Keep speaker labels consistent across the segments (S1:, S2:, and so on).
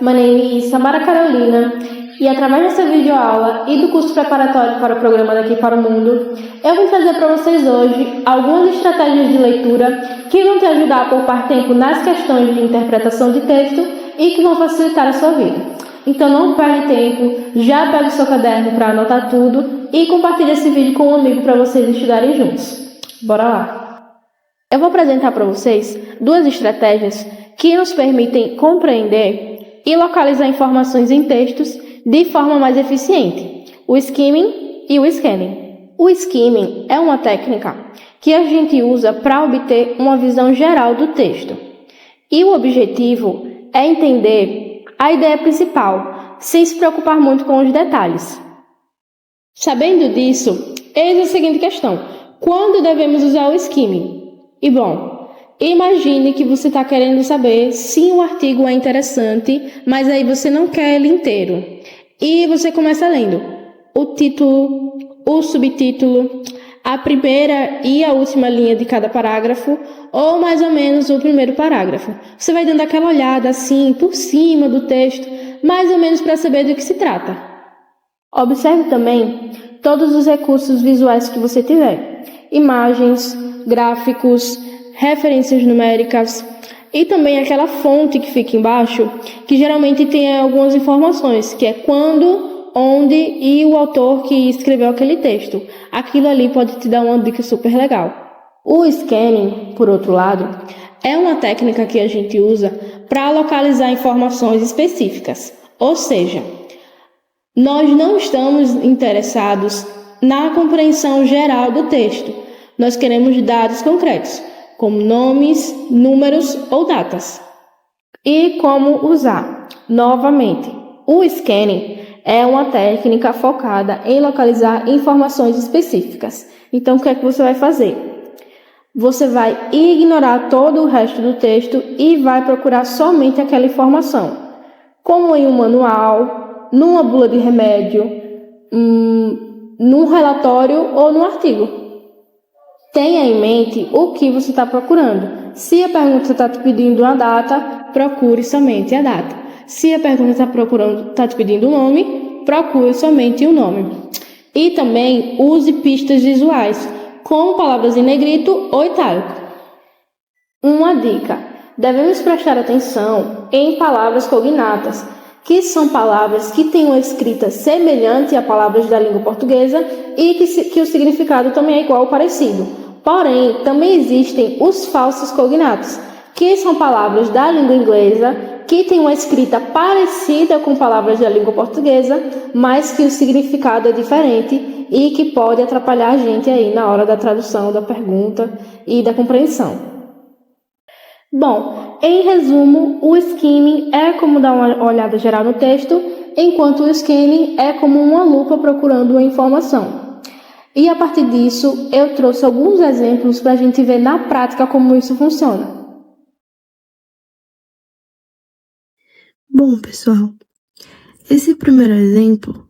S1: my name is Samara Carolina e através dessa videoaula e do curso preparatório para o programa Daqui para o Mundo, eu vou trazer para vocês hoje algumas estratégias de leitura que vão te ajudar a poupar tempo nas questões de interpretação de texto e que vão facilitar a sua vida. Então não perde tempo, já pega o seu caderno para anotar tudo e compartilhe esse vídeo com um amigo para vocês estudarem juntos. Bora lá! Eu vou apresentar para vocês duas estratégias que nos permitem compreender e localizar informações em textos de forma mais eficiente, o skimming e o scanning. O skimming é uma técnica que a gente usa para obter uma visão geral do texto. E o objetivo é entender a ideia principal, sem se preocupar muito com os detalhes. Sabendo disso, eis a seguinte questão: quando devemos usar o skimming? E bom, imagine que você está querendo saber se o artigo é interessante, mas aí você não quer ele inteiro. E você começa lendo o título, o subtítulo, a primeira e a última linha de cada parágrafo, ou mais ou menos o primeiro parágrafo. Você vai dando aquela olhada assim, por cima do texto, mais ou menos para saber do que se trata. Observe também todos os recursos visuais que você tiver: imagens, gráficos, referências numéricas e também aquela fonte que fica embaixo, que geralmente tem algumas informações, que é quando, onde e o autor que escreveu aquele texto. Aquilo ali pode te dar uma dica super legal. O scanning, por outro lado, é uma técnica que a gente usa para localizar informações específicas. Ou seja, nós não estamos interessados na compreensão geral do texto. Nós queremos dados concretos, como nomes, números ou datas. E como usar? Novamente, o scanning é uma técnica focada em localizar informações específicas. Então, o que é que você vai fazer? Você vai ignorar todo o resto do texto e vai procurar somente aquela informação, como em um manual, numa bula de remédio, num relatório ou num artigo. Tenha em mente o que você está procurando. Se a pergunta está te pedindo uma data, procure somente a data. Se a pergunta está te pedindo um nome, procure somente o nome. E também use pistas visuais, com palavras em negrito ou itálico. Uma dica: devemos prestar atenção em palavras cognatas, que são palavras que têm uma escrita semelhante a palavras da língua portuguesa e que o significado também é igual ou parecido. Porém, também existem os falsos cognatos, que são palavras da língua inglesa que têm uma escrita parecida com palavras da língua portuguesa, mas que o significado é diferente e que pode atrapalhar a gente aí na hora da tradução, da pergunta e da compreensão. Bom, em resumo, o skimming é como dar uma olhada geral no texto, enquanto o scanning é como uma lupa procurando uma informação. E a partir disso, eu trouxe alguns exemplos para a gente ver na prática como isso funciona.
S2: Bom, pessoal, esse primeiro exemplo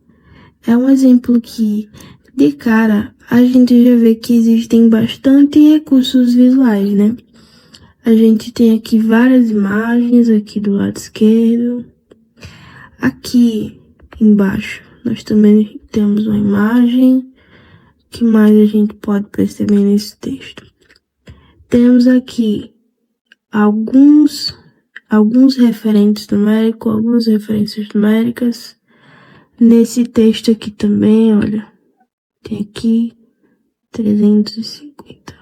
S2: é um exemplo que, de cara, a gente já vê que existem bastante recursos visuais, né? A gente tem aqui várias imagens, aqui do lado esquerdo. Aqui embaixo, nós também temos uma imagem. O que mais a gente pode perceber nesse texto? Temos aqui alguns referentes numéricos, algumas referências numéricas. Nesse texto aqui também, olha, tem aqui 350.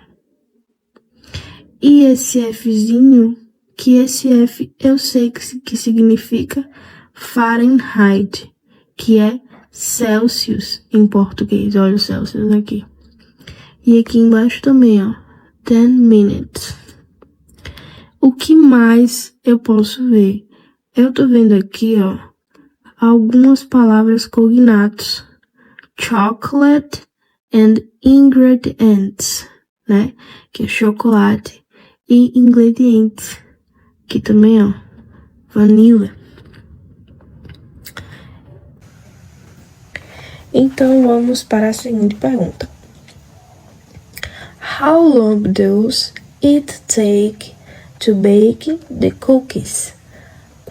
S2: E esse Fzinho, que esse F eu sei que significa Fahrenheit, que é Celsius em português. Olha o Celsius aqui. E aqui embaixo também, ó, 10 minutes. O que mais eu posso ver? Eu tô vendo aqui, ó, algumas palavras cognatos. Chocolate and ingredients, né? Que é chocolate e ingredientes. Aqui também, ó, vanilla. Então, vamos para a seguinte pergunta. How long does it take to bake the cookies?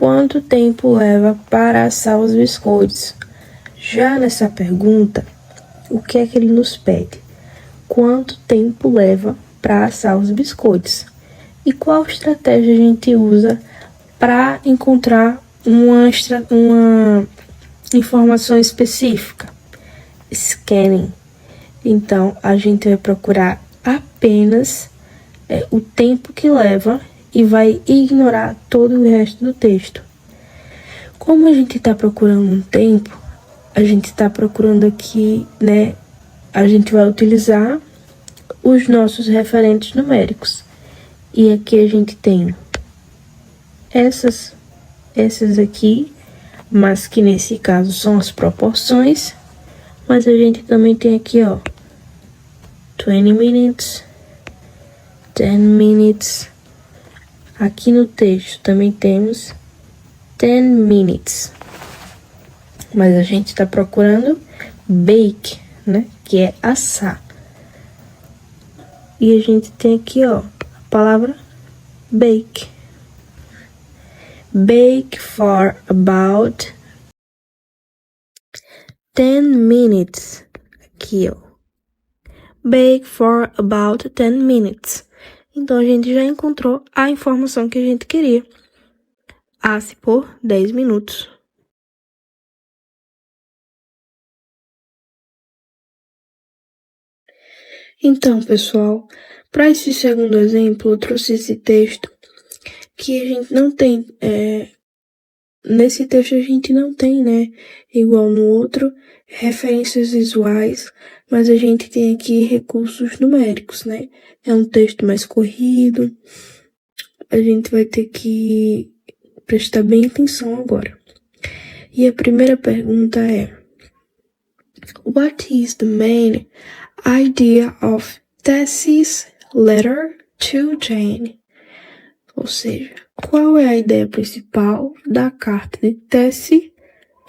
S2: quanto tempo leva para assar os biscoitos? Já nessa pergunta, o que é que ele nos pede? Quanto tempo leva para assar os biscoitos? E qual estratégia a gente usa para encontrar uma informação específica? Scanning. Então, a gente vai procurar apenas o tempo que leva e vai ignorar todo o resto do texto. Como a gente está procurando um tempo, a gente está procurando aqui, né? A gente vai utilizar os nossos referentes numéricos. E aqui a gente tem essas aqui, mas que nesse caso são as proporções. Mas a gente também tem aqui, ó, 20 minutes, 10 minutes. Aqui no texto também temos 10 minutes. Mas a gente está procurando bake, né? Que é assar. E a gente tem aqui, ó, a palavra bake. Bake for about 10 minutes. Aqui, ó. Bake for about 10 minutes. Então, a gente já encontrou a informação que a gente queria. Asse por 10 minutos. Então, pessoal, para esse segundo exemplo, eu trouxe esse texto que a gente não tem. Nesse texto a gente não tem, né, igual no outro, referências visuais, mas a gente tem aqui recursos numéricos, né? É um texto mais corrido. A gente vai ter que prestar bem atenção agora. E a primeira pergunta é: What is the main idea of Tessie's letter to Jane? Ou seja, qual é a ideia principal da carta de Tessie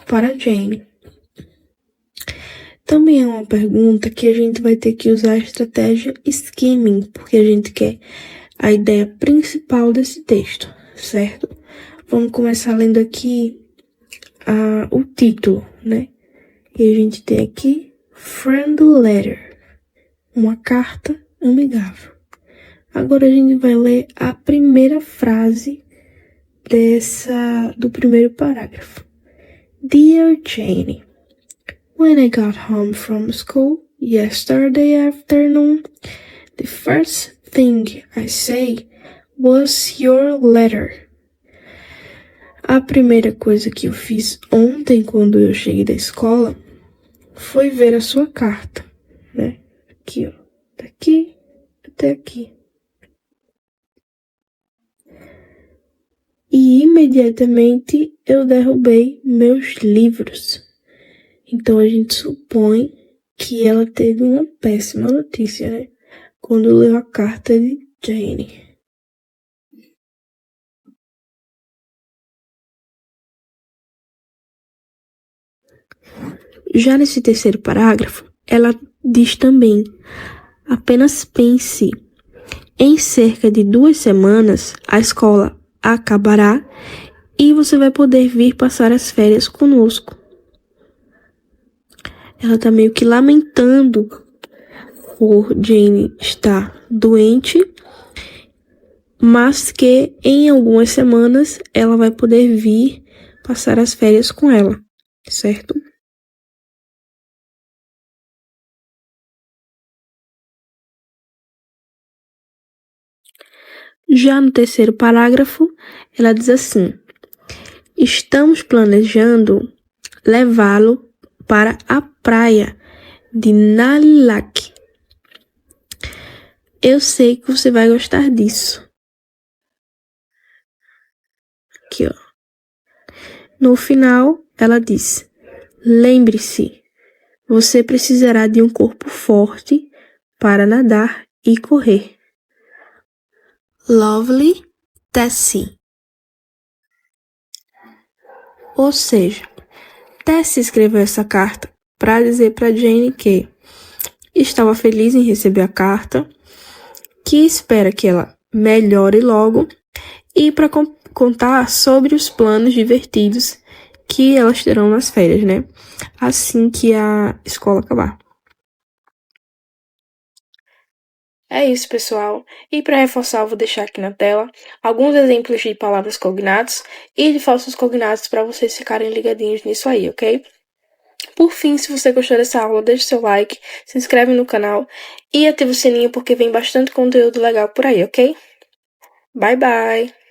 S2: para Jane? Também é uma pergunta que a gente vai ter que usar a estratégia skimming, porque a gente quer a ideia principal desse texto, certo? Vamos começar lendo aqui o título, né? E a gente tem aqui Friendly Letter, uma carta amigável. Agora a gente vai ler a primeira frase do primeiro parágrafo. Dear Jane, when I got home from school yesterday afternoon, the first thing I say was your letter. A primeira coisa que eu fiz ontem quando eu cheguei da escola foi ver a sua carta, né? Aqui, ó. Daqui até aqui. E imediatamente eu derrubei meus livros. Então a gente supõe que ela teve uma péssima notícia, né? Quando leu a carta de Jane. Já nesse terceiro parágrafo, ela diz também: apenas pense. Em cerca de 2 semanas, a escola acabará e você vai poder vir passar as férias conosco. Ela tá meio que lamentando por Jane estar doente, mas que em algumas semanas ela vai poder vir passar as férias com ela, certo? Já no terceiro parágrafo, ela diz assim: estamos planejando levá-lo para a praia de Nalilac. Eu sei que você vai gostar disso. Aqui, ó. No final, ela diz: lembre-se, você precisará de um corpo forte para nadar e correr. Lovely Tessie. Ou seja, Tessie escreveu essa carta para dizer para Jane que estava feliz em receber a carta, que espera que ela melhore logo e para contar sobre os planos divertidos que elas terão nas férias, né? Assim que a escola acabar. É isso, pessoal. E para reforçar, eu vou deixar aqui na tela alguns exemplos de palavras cognatas e de falsos cognatos para vocês ficarem ligadinhos nisso aí, ok? Por fim, se você gostou dessa aula, deixe seu like, se inscreve no canal e ativa o sininho porque vem bastante conteúdo legal por aí, ok? Bye, bye!